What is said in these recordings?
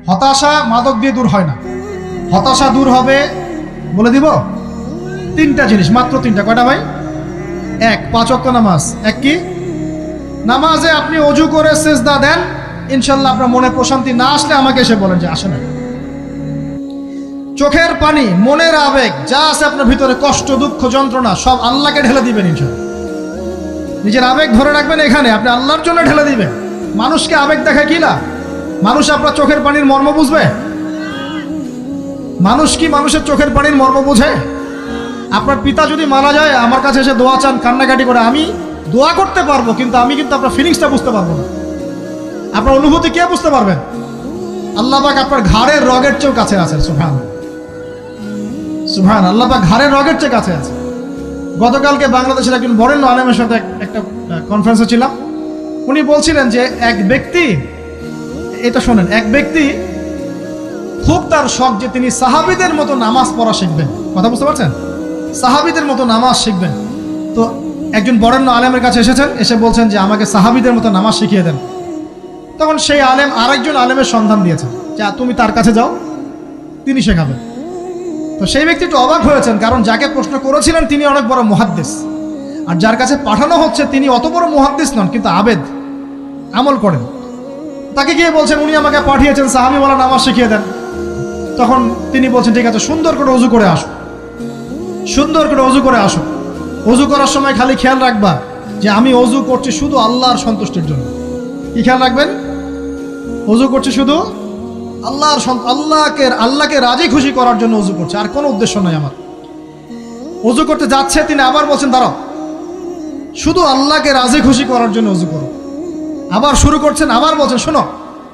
হতাশা মাদক দিয়ে দূর হয় না। হতাশা দূর হবে, বলে দিব, তিনটা জিনিস, মাত্র তিনটা। কয়টা ভাই? এক, 5 ওয়াক্ত নামাজ। এক কি? নামাজে আপনি অজু করে সিজদা দেন, ইনশাল্লাহ আপনার মনে প্রশান্তি না আসলে আমাকে এসে বলেন যে আসে না। চোখের পানি, মনের আবেগ যা আছে আপনার ভিতরে, কষ্ট, দুঃখ, যন্ত্রণা, সব আল্লাহকে ঢেলে দিবেন ইনশাল্লাহ। নিজের আবেগ ধরে রাখবেন এখানে, আপনি আল্লাহর জন্য ঢেলে দিবেন। মানুষকে আবেগ দেখা কি না? মানুষ আপনার চোখের পানির মর্ম বুঝবে? মানুষ কি মানুষের চোখের পানির মর্ম বুঝে? আপনার পিতা যদি মারা যায়, আমার কাছে এসে দোয়া চান, কান্নাকাটি করে, আমি দোয়া করতে পারবো, কিন্তু আমি কিন্তু আপনার ফিলিংসটা বুঝতে পারবো না। আপনার অনুভূতি কে বুঝতে পারবেন? আল্লাহ পাক আপনার ঘাড়ের রগের চেয়েও কাছে আছেন। সুবহান সুবহান, আল্লাহ পাক ঘাড়ের রগের চেয়ে কাছে আছে। গতকালকে বাংলাদেশের একজন বরেণ্য আলেমের সাথে একটা কনফারেন্সে ছিলাম। উনি বলছিলেন যে এক ব্যক্তি, এটা শোনেন, এক ব্যক্তি খুব তার শখ যে তিনি সাহাবীদের মতো নামাজ পড়া শিখবেন। কথা বুঝতে পারছেন? সাহাবীদের মতো নামাজ শিখবেন। তো একজন বরেণ্য আলেমের কাছে এসেছেন, এসে বলছেন যে আমাকে সাহাবীদের মতো নামাজ শিখিয়ে দেন। তখন সেই আলেম আরেকজন আলেমের সন্ধান দিয়েছেন, যা তুমি তার কাছে যাও, তিনি শেখাবেন। তো সেই ব্যক্তি একটু অবাক হয়েছেন, কারণ যাকে প্রশ্ন করেছিলেন তিনি অনেক বড় মুহাদ্দিস, আর যার কাছে পাঠানো হচ্ছে তিনি অত বড় মুহাদ্দিস নন, কিন্তু আবেদ, আমল করেন। তাকে গিয়ে বলছেন উনি আমাকে পাঠিয়েছেন সাহাবীওয়ালা নামাজ শিখিয়ে দেন। তখন তিনি বলছেন ঠিক আছে, সুন্দর করে ওযু করে আসো, সুন্দর করে ওযু করে আসো। ওযু করার সময় খালি খেয়াল রাখবা যে আমি ওযু করছি শুধু আল্লাহর সন্তুষ্টির জন্য। কি খেয়াল রাখবেন? ওযু করছি শুধু আল্লাহকে রাজি খুশি করার জন্য ওযু করছে, আর কোনো উদ্দেশ্য নাই আমার। ওযু করতে যাচ্ছে, তিনি আবার বলছেন দাঁড়াও, শুধু আল্লাহকে রাজি খুশি করার জন্য ওযু করো। আবার শুরু করছেন, আবার বলছেন শোনো,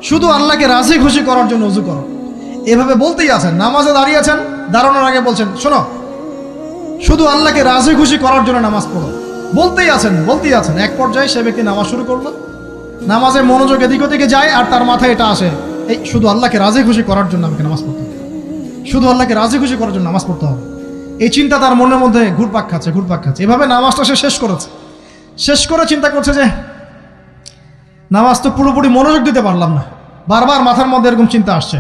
শুধু আল্লাহকে রাজি খুশি করার জন্য ওযু করো। এভাবে বলতেই আছেন। নামাজে দাঁড়িয়েছেন, দাঁড়ানোর আগে বলছেন শোনো, শুধু আল্লাহকে রাজি খুশি করার জন্য নামাজ পড়ো। বলতেই আছেন। এক পর্যায়ে সে ব্যক্তি নামাজ শুরু করলো। নামাজে মনোযোগ এদিক ওদিকে যায়, আর তার মাথায় এটা আসে, এই শুধু আল্লাহকে রাজি খুশি করার জন্য আমাকে নামাজ পড়তে হবে, শুধু আল্লাহকে রাজি খুশি করার জন্য নামাজ পড়তে হবে। এই চিন্তা তার মনের মধ্যে ঘুরপাক খাচ্ছে। এভাবে নামাজটা সে শেষ করে চিন্তা করছে যে নামাজ তো পুরোপুরি মনোযোগ দিতে পারলাম না। বারবার মাথার মধ্যে এরকম চিন্তা আসছে,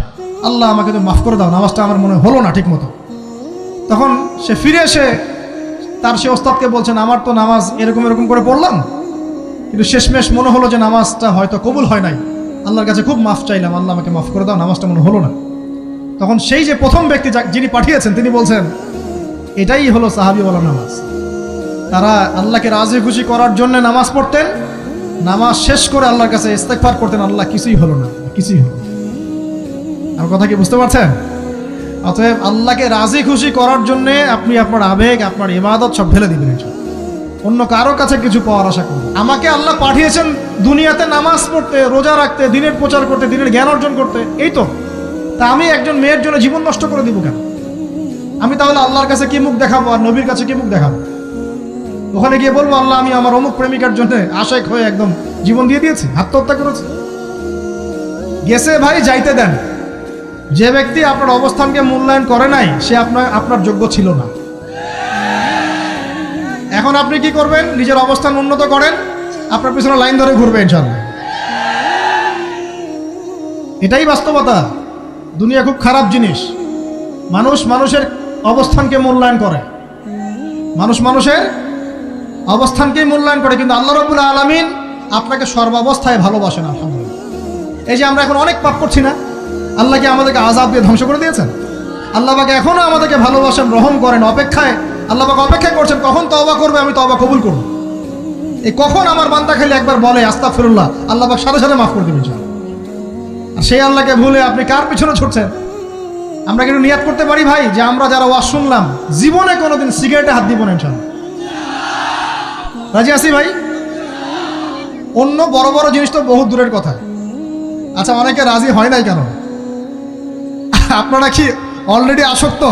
আল্লাহ আমাকে তো মাফ করে দাও, নামাজটা আমার মনে হলো না ঠিক মতো। তখন সে ফিরে এসে তার সে ওস্তাদকে বলছেন আমার তো নামাজ এরকম করে পড়লাম, কিন্তু শেষমেশ মনে হলো যে নামাজটা হয়তো কবুল হয় নাই। আল্লাহর কাছে খুব মাফ চাইলাম, আল্লাহ আমাকে মাফ করে দাও, নামাজটা মনে হলো না। তখন সেই যে প্রথম ব্যক্তি যিনি পাঠিয়েছেন তিনি বলছেন এটাই হলো সাহাবীওয়ালা নামাজ। তারা আল্লাহকে রাজি খুশি করার জন্য নামাজ পড়তেন, নামাজ শেষ করে আল্লাহর কাছে ইস্তেগফার করতেন, আল্লাহ কিছুই হলো না। আমার কথা কি বুঝতে পারছেন? অতএব আল্লাহকে রাজি খুশি করার জন্য আপনি আপনার আবেগ, আপনার ইবাদত সব ঢেলে দিবেন, অন্য কারো কাছে কিছু পাওয়ার আশা করবেন। আমাকে আল্লাহ পাঠিয়েছেন দুনিয়াতে নামাজ পড়তে, রোজা রাখতে, দিনের প্রচার করতে, দিনের জ্ঞান অর্জন করতে, এই তো। তা আমি একজন মেয়ের জন্য জীবন নষ্ট করে দিব কেন? আমি তাহলে আল্লাহর কাছে কি মুখ দেখাবো, আর নবীর কাছে কি মুখ দেখাবো? ওখানে গিয়ে বলবো আল্লাহ আমি আমার অমুক প্রেমিকার জন্য আশেক হয়ে একদম জীবন দিয়ে দিয়েছি, আত্মহত্যা করেছি। গেছে ভাই, যাইতে দেন। যে ব্যক্তি আপনার অবস্থানকে মূল্যায়ন করে নাই সে আপনার যোগ্য ছিল না। এখন আপনি কি করবেন? নিজের অবস্থান উন্নত করেন, আপনার পিছনে লাইন ধরে ঘুরবে ইনশাআল্লাহ। এটাই বাস্তবতা। দুনিয়া খুব খারাপ জিনিস। মানুষের অবস্থানকে মূল্যায়ন করে, মানুষের অবস্থানকেই মূল্যায়ন করে, কিন্তু আল্লাহ রাব্বুল আলামিন আপনাকে সর্বাবস্থায় ভালোবাসেন। আলহামদুলিল্লাহ। এই যে আমরা এখন অনেক পাপ করছি না, আল্লাহ কি আমাদেরকে আযাব দিয়ে ধ্বংস করে দিয়েছেন? আল্লাহ পাক এখনো আমাদেরকে ভালোবাসেন, রহম করেন, আল্লাহ পাক অপেক্ষা করছেন কখন তওবা করবে, আমি তওবা কবুল করব। এই কখন আমার বান্দা খালি একবার বলে আস্তাগফিরুল্লাহ, আল্লাহ পাক সাথে সাথে মাফ করে দেবেন। আর সেই আল্লাহকে ভুলে আপনি কার পিছনে ছুটছেন? আমরা কিন্তু নিয়াত করতে পারি ভাই যে আমরা যারা ওয়াজ শুনলাম জীবনে কোনোদিন সিগারেটে হাত দিব না ইনশাআল্লাহ। রাজি আছি ভাই? অন্য বড় বড় জিনিস তো বহুত দূরের কথা। আচ্ছা, অনেকে রাজি হয় নাই কেন? আপনারা কি অলরেডি আসক্ত?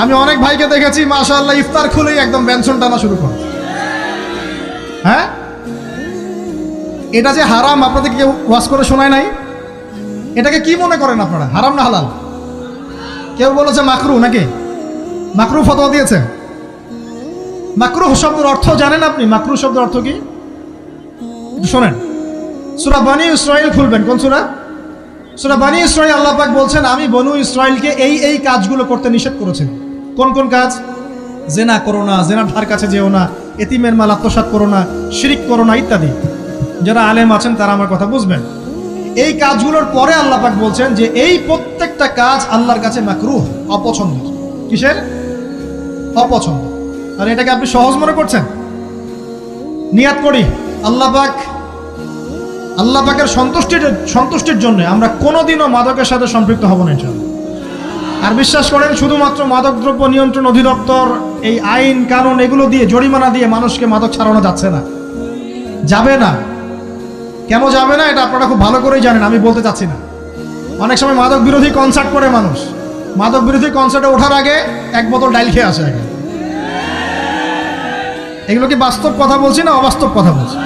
আমি অনেক ভাইকে দেখেছি মাশাআল্লাহ ইফতার খুলেই একদম বেনসন টানা শুরু করে। হ্যাঁ, এটা যে হারাম আপনাদের কেউ ওয়াজ করে শোনায় নাই? এটাকে কি মনে করেন আপনারা, হারাম না হালাল? কেউ বলেছে মাকরু, নাকি মাকরু ফতোয়া দিয়েছে? মাকরুহ শব্দের অর্থ জানেন আপনি? মাকরুহ শব্দের অর্থ কি শোনেন। সূরা বনী ইসরাঈল খুলবেন। কোন সূরা? সূরা বনী ইসরাঈল আল্লাহ পাক বলছেন, আমি বনু ইসরাঈলকে এই কাজগুলো করতে নিষেধ করেছেন। কোন কোন কাজ? জেনা করো না, জেনার ধার কাছে যেও না, এতিমের মাল আত্মসাৎ করো না, শিরিক করো না ইত্যাদি। যারা আলেম আছেন তারা আমার কথা বুঝবেন। এই কাজগুলোর পরে আল্লাহ পাক বলছেন যে এই প্রত্যেকটা কাজ আল্লাহর কাছে মাকরুহ, অপছন্দের। কিসের? অপছন্দ। আর এটাকে আপনি সহজ মনে করছেন? নিয়াত করি আল্লাহ পাকের সন্তুষ্টির জন্য আমরা কোনোদিনও মাদকের সাথে সম্পৃক্ত হব না ইনশাআল্লাহ। আর বিশ্বাস করেন, শুধুমাত্র মাদকদ্রব্য নিয়ন্ত্রণ অধিদপ্তর এই আইন কানুন এগুলো দিয়ে, জরিমানা দিয়ে মানুষকে মাদক ছাড়ানো যাচ্ছে না, যাবে না। কেন যাবে না এটা আপনারা খুব ভালো করেই জানেন, আমি বলতে চাচ্ছি না। অনেক সময় মাদক বিরোধী কনসার্ট করে মানুষ, মাদক বিরোধী কনসার্টে ওঠার আগে এক বোতল ডাইল খেয়ে আসে আগে। এগুলো কি বাস্তব কথা বলছি না অবাস্তব কথা বলছি?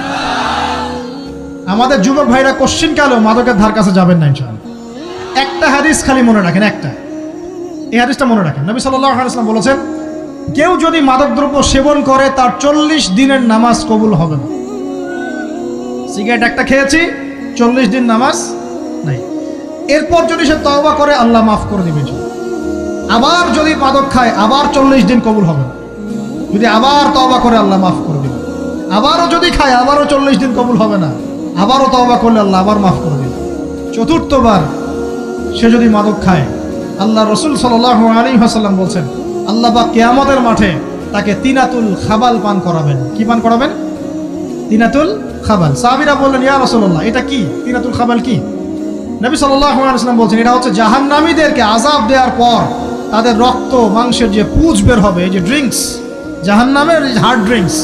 আমাদের যুবক ভাইরা কোশ্চিনকালেও মাদকের ধার কাছে যাবেন না ইনশাআল্লাহ। একটা হাদিস খালি মনে রাখেন, এই হাদিসটা মনে রাখেন। নবী সাল্লাল্লাহু আলাইহি ওয়াসাল্লাম বলেছেন, কেউ যদি মাদকদ্রব্য সেবন করে তার 40 দিনের নামাজ কবুল হবে না। সিগারেট একটা খেয়েছি, 40 দিন নামাজ নাই। এরপর যদি সে তওবা করে আল্লাহ মাফ করে দিবেন। আবার যদি মাদক খায় আবার 40 দিন কবুল হবে না। যদি আবার তওবা করে আল্লাহ মাফ করে দিবেন। আবারও যদি খায় আবারও 40 দিন কবুল হবে না। আবারও তওবা করলে আল্লাহ আবার মাফ করে দিবেন। চতুর্থবার সে যদি মাদক খায়, আল্লাহ রাসূল সাল্লাল্লাহু আলাইহি ওয়াসাল্লাম বলছেন, আল্লাহ পাক কিয়ামতের মাঠে তাকে তিনাতুল খাবাল পান করাবেন। কি পান করাবেন? তিনাতুল খাবাল। সাহাবীরা বললেন, ইয়া রাসূলুল্লাহ, এটা কি? তিনাতুল খাবাল কি? নবী সাল্লাল্লাহু আলাইহি ওয়াসাল্লাম বলছেন, এটা হচ্ছে জাহান্নামীদেরকে আযাব দেওয়ার পর তাদের রক্ত মাংসের যে পুঁজ বের হবে, এই যে ড্রিঙ্কস, জাহান্নামের হার্ড ড্রিঙ্কস,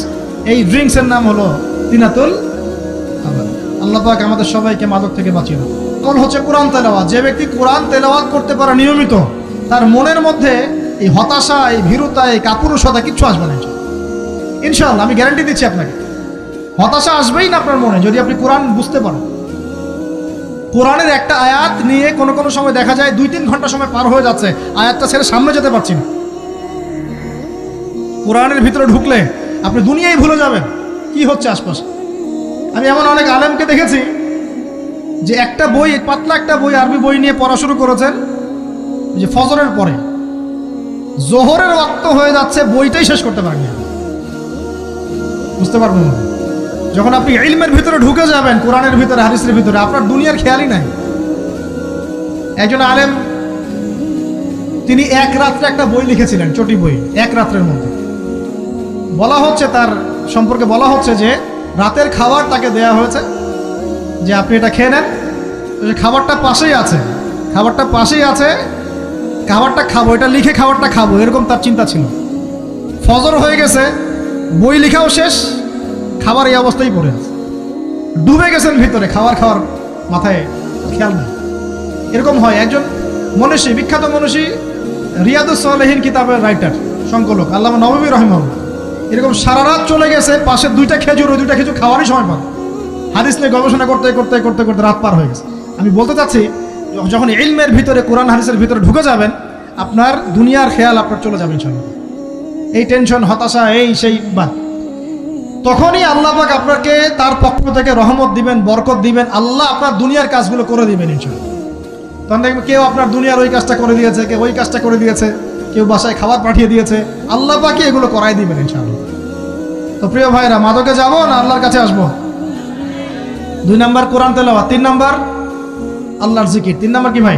এই ড্রিঙ্কসের নাম হলো তিনাতুল খাবাল। আল্লাহ পাক আমাদের সবাইকে মাদক থেকে বাঁচিয়ে রাখুন। আমল হচ্ছে কোরআন তেলাওয়াত। যে ব্যক্তি কোরআন তেলাওয়াত করতে পারে নিয়মিত, তার মনের মধ্যে এই হতাশা, এই ভীরুতা, এই কাপুরুষতা কিচ্ছু আসবে না ইনশাআল্লাহ। আমি গ্যারান্টি দিচ্ছি আপনাকে, হতাশা আসবেই না আপনার মনে যদি আপনি কোরআন বুঝতে পারেন। কোরআনের একটা আয়াত নিয়ে কোনো সময় দেখা যায় 2-3 ঘন্টা সময় পার হয়ে যাচ্ছে, আয়াতটা ছেড়ে সামনে যেতে পারছি না। কোরআনের ভিতরে ঢুকলে আপনি দুনিয়ায় ভুলে যাবেন কি হচ্ছে আশপাশে। আমি এমন অনেক আলেমকে দেখেছি যে একটা বই, পাতলা একটা বই, আরবি বই নিয়ে পড়া শুরু করেছেন, যে ফজরের পরে জোহরের ওয়াক্ত হয়ে যাচ্ছে, বইটাই শেষ করতে পারেননি। বুঝতে পারবেন না, যখন আপনি ইলমের ভিতরে ঢুকে যাবেন, কোরআনের ভিতরে, হাদিসের ভিতরে, আপনার দুনিয়ার খেয়ালই নাই। একজন আলেম, তিনি এক রাত্রে একটা বই লিখেছিলেন, চটি বই, এক রাত্রের মধ্যে। বলা হচ্ছে, তার সম্পর্কে বলা হচ্ছে যে রাতের খাবার তাকে দেয়া হয়েছে, যে আপনি এটা খেয়ে নেন। খাবারটা পাশেই আছে, খাবারটা খাবো, এটা লিখে খাবারটা খাবো, এরকম তার চিন্তা ছিল। ফজর হয়ে গেছে, বই লেখাও শেষ, খাবার এই অবস্থায় পড়ে আছে, ডুবে গেছেন ভিতরে, খাওয়ার মাথায় খেয়াল নেই। এরকম হয়। একজন মনীষী, বিখ্যাত মনীষী, রিয়াদুস সালেহীন কিতাবের রাইটার, সংকলক আল্লামা নববী রাহিমাহুল্লাহ, এরকম সারা রাত চলে গেছে, পাশে 2টা খেজুর, ওই 2টা খেজুর খাওয়ারই সময় পান। হাদিস নিয়ে গবেষণা করতে রাত পার হয়ে গেছে। আমি বলতে চাচ্ছি, যখন ইলমের ভিতরে, কোরআন হাদিসের ভিতরে ঢুকে যাবেন, আপনার দুনিয়ার খেয়াল আপনার চলে যাবে ইনশাআল্লাহ। এই টেনশন, হতাশা, এই সেই বাদ, তখনই আল্লাহ পাক আপনাকে তার পক্ষ থেকে রহমত দিবেন, বরকত দিবেন, আল্লাহ আপনার দুনিয়ার কাজগুলো করে দিবেন ইনশাআল্লাহ। তখন দেখবেন কেউ আপনার দুনিয়ার ওই কাজটা করে দিয়েছে, কেউ ওই কাজটা করে দিয়েছে, কেউ বাসায় খাবার পাঠিয়ে দিয়েছে, আল্লাহ পাকই এগুলো করাই দিবেন ইনশাআল্লাহ। তো প্রিয় ভাইরা, মাদকে যাব না আল্লাহর কাছে আসবো? 2 নাম্বার কোরআন তেলাওয়াত, 3 নাম্বার আল্লাহর জিকির। 3 নাম্বার কি ভাই?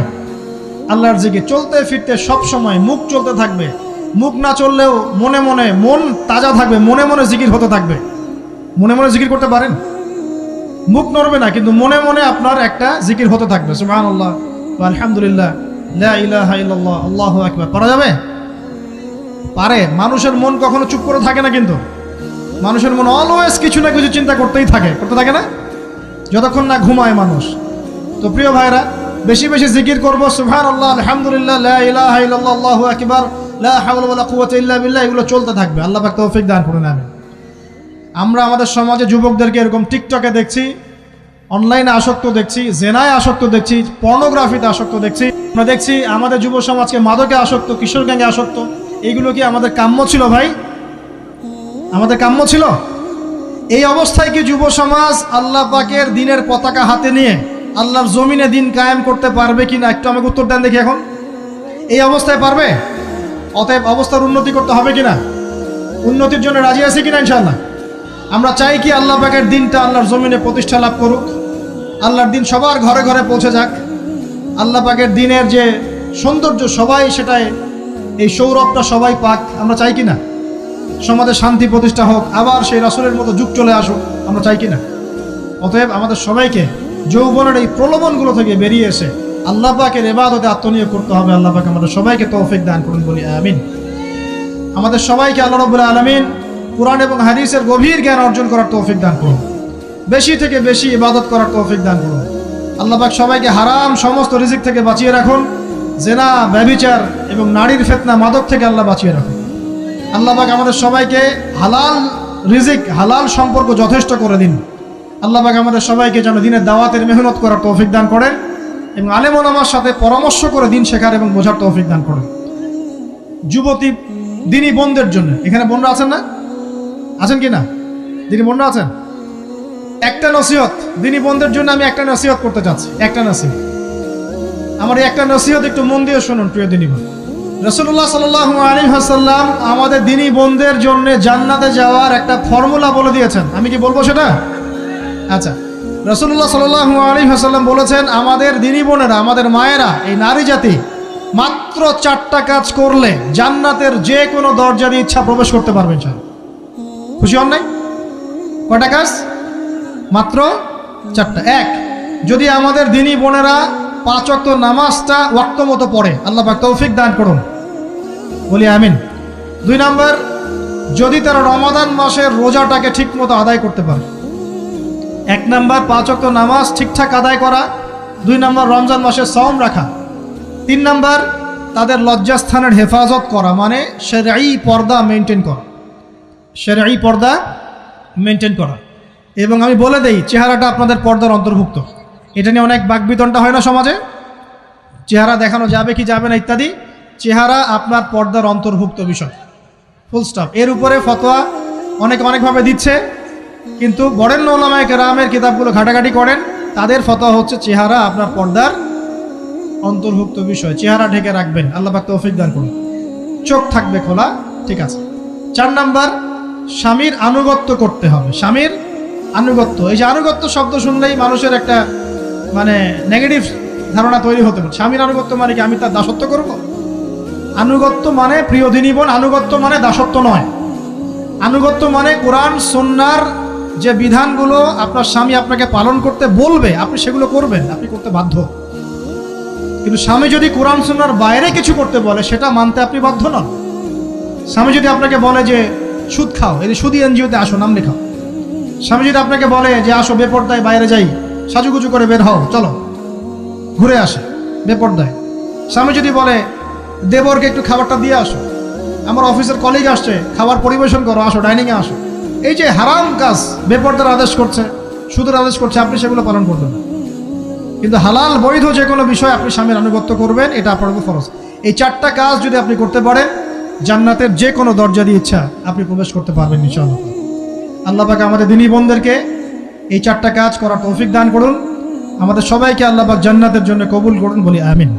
আল্লাহর জিকির। চলতে ফিরতে সব সময় মুখ চলতে থাকবে, মুখ না চললেও মনে মনে মন তাজা থাকবে, মনে মনে জিকির হতে থাকবে। মনে মনে জিকির করতে পারেন? মুখ নড়বে না, কিন্তু মনে মনে আপনার একটা জিকির হতে থাকবে, সুবহানাল্লাহ, আলহামদুলিল্লাহ, লা ইলাহা ইল্লাল্লাহ, আল্লাহু আকবার। পারা যাবে? পারে। মানুষের মন কখনো চুপ করে থাকে না, কিন্তু মানুষের মন অলওয়েজ কিছু না কিছু চিন্তা করতে থাকে না, যতক্ষণ না ঘুমায় মানুষ। তো প্রিয় ভাইরা, বেশি বেশি জিকির করবো, সুবহানাল্লাহ, আলহামদুলিল্লাহ, লা ইলাহা ইল্লাল্লাহ, আল্লাহু আকবার, লা হাওলা ওয়ালা কুওয়াতা ইল্লা বিল্লাহ, এগুলো চলতে থাকবে। আল্লাহ পাক তৌফিক দান করুন, আমিন। আমরা আমাদের সমাজে যুবকদেরকে এরকম টিকটকে দেখছি, অনলাইনে আসক্ত দেখছি, জেনায় আসক্ত দেখছি, পর্নোগ্রাফিতে আসক্ত দেখছি। আমরা দেখছি আমাদের যুব সমাজকে মাদকে আসক্ত, কিশোর গ্যাংয়ে আসক্ত। এইগুলো কি আমাদের কাম্য ছিল ভাই? আমাদের কাম্য ছিল? এই অবস্থায় কি যুব সমাজ আল্লাহ পাকের দ্বীনের পতাকা হাতে নিয়ে আল্লাহর জমিনে দিন কায়েম করতে পারবে কিনা একটু আমাকে উত্তর দেন দেখি। এখন এই অবস্থায় পারবে? অতএব অবস্থার উন্নতি করতে হবে কিনা? উন্নতির জন্য রাজি আছি কিনা ইনশাআল্লাহ? আমরা চাই কি আল্লাহ পাকের দিনটা আল্লাহর জমিনে প্রতিষ্ঠা লাভ করুক, আল্লাহর দিন সবার ঘরে ঘরে পৌঁছে যাক, আল্লাহ পাকের দিনের যে সৌন্দর্য সবাই সেটাই, এই সৌরভটা সবাই পাক। আমরা চাই কিনা সমাজে শান্তি প্রতিষ্ঠা হোক, আবার সেই রাসূলের মতো যুগ চলে আসুক? আমরা চাই কিনা? অতএব আমাদের সবাইকে যৌবনের এই প্রলোভনগুলো থেকে বেরিয়ে এসে আল্লাহ পাকের ইবাদতে আত্মনিয়োগ করতে হবে। আল্লাহ পাক আমাদের সবাইকে তৌফিক দান করুন, বলি আমিন। আমাদের সবাইকে আল্লাহ রাব্বুল আলামিন কুরআন এবং হাদিসের গভীর জ্ঞান অর্জন করার তৌফিক দান করুন, বেশি থেকে বেশি ইবাদত করার তৌফিক দান করুন। আল্লাহ পাক সবাইকে হারাম সমস্ত রিজিক থেকে বাঁচিয়ে রাখুন, জেনা, ব্যভিচার এবং নারীর ফিতনা, মাদক থেকে আল্লাহ বাঁচিয়ে রাখুন। আল্লাহ পাক আমাদের সবাইকে হালাল রিজিক, হালাল সম্পর্ক যথেষ্ট করে দিন। আল্লাহ পাক আমাদের সবাইকে যেন দিনের দাওয়াতের মেহনত করার তৌফিক দান করেন এবং আলেম ওলামার সাথে পরামর্শ করে দিন শেখার এবং বোঝার তৌফিক দান করেন। যুবতী দিনী বোনদের জন্য, এখানে বোনরা আছেন না? আছেন কি না? দিনী বোনরা আছেন? একটা নসিহত দিনী বোনদের জন্য আমি একটা নসিহত করতে চাচ্ছি, একটা নসিহত। আমার এই একটা নসিহত একটু মন দিয়ে শুনুন প্রিয় দিনী বোন। রাসূলুল্লাহ সাল্লাল্লাহু আলাইহি ওয়াসাল্লাম আমাদের দিনী বোনদের জন্য জান্নাতে যাওয়ার একটা ফর্মুলা বলে দিয়েছেন। আমি কি বলবো সেটা? আচ্ছা, রাসূলুল্লাহ সাল্লাল্লাহু আলাইহি ওয়াসাল্লাম বলেছেন আমাদের দিনী বোনেরা, আমাদের মায়েরা, এই নারী জাতি মাত্র 4টা কাজ করলে জান্নাতের যে কোনো দরজা দিয়ে ইচ্ছা প্রবেশ করতে পারবে ইনশাআল্লাহ। খুশি হন নাই? কয়টা কাজ? মাত্র 4টা। এক, যদি আমাদের দিনী বোনেরা 5 ওয়াক্ত নামাজটা ওয়াক্ত মতো পড়ে, আল্লাহ পাক তৌফিক দান করুন, বলি আমিন। 2 নাম্বার, যদি তারা রমাদান মাসের রোজাটাকে ঠিক মতো আদায় করতে পারে। 1 নাম্বার 5 ওয়াক্ত নামাজ ঠিকঠাক আদায় করা, 2 নাম্বার রমজান মাসে সওম রাখা, 3 নাম্বার তাদের লজ্জাস্থানের হেফাজত করা, মানে শরঈ পর্দা মেনটেন করা, শরঈ পর্দা মেনটেন করা। এবং আমি বলে দেই, চেহারাটা আপনাদের পর্দার অন্তর্ভুক্ত। এটা নিয়ে অনেক বাকবিতণ্ডা হয় না সমাজে, চেহারা দেখানো যাবে কি যাবে না ইত্যাদি। চেহারা আপনার পর্দার অন্তর্ভুক্ত বিষয়, ফুল স্টপ। এর উপরে ফতোয়া অনেকভাবে দিচ্ছে, কিন্তু বরেণ্য উলামায়ে কেরামের কিতাবগুলো ঘাটাঘাটি করেন, তাদের ফতোয়া হচ্ছে চেহারা আপনার পর্দার অন্তর্ভুক্ত বিষয়, চেহারা ঢেকে রাখবেন, আল্লাহ পাক তৌফিক দান করুন। চোখ থাকবে খোলা, ঠিক আছে। 4 নাম্বার, স্বামীর আনুগত্য করতে হবে। স্বামীর আনুগত্য, এই যে আনুগত্য শব্দ শুনলেই মানুষের একটা মানে নেগেটিভ ধারণা তৈরি হতে পারে। স্বামীর আনুগত্য মানে কি আমি তার দাসত্ব করব? আনুগত্য মানে, প্রিয় দিনী বোন, আনুগত্য মানে দাসত্ব নয়। আনুগত্য মানে কোরআন সুন্নাহর যে বিধানগুলো আপনার স্বামী আপনাকে পালন করতে বলবে, আপনি সেগুলো করবেন, আপনি করতে বাধ্য। কিন্তু স্বামী যদি কোরআন সুন্নাহর বাইরে কিছু করতে বলে, সেটা মানতে আপনি বাধ্য নন। স্বামী যদি আপনাকে বলে যে সুদ খাও, এই সুদি এনজিওতে আসো, নাম লেখাও। স্বামী যদি আপনাকে বলে যে আসো বেপরদায় বাইরে যাই, সাজুগুজু করে বের হও, চলো ঘুরে আসে বেপরদায়। স্বামী যদি বলে দেবরকে একটু খাবারটা দিয়ে আসো, আমার অফিসের কলিগ আসছে, খাবার পরিবেশন করো, আসো ডাইনিংয়ে আসো, এই যে হারাম কাজ, বেপরদার আদেশ করছে, সুদের আদেশ করছে, আপনি সেগুলো পালন করবেন। কিন্তু হালাল বৈধ যে কোনো বিষয় আপনি স্বামীর আনুগত্য করবেন, এটা আপনার উপর ফরজ। এই 4টা কাজ যদি আপনি করতে পারেন, জান্নাতের যে কোনো দরজা দিয়ে ইচ্ছা আপনি প্রবেশ করতে পারবেন ইনশাআল্লাহ। আল্লাহ পাক আমাদের দিনী বোনদেরকে এই 4টা কাজ করার তৌফিক দান করুন। আমাদের সবাইকে আল্লাহ পাক জান্নাতের জন্য কবুল করুন, বলি আমিন।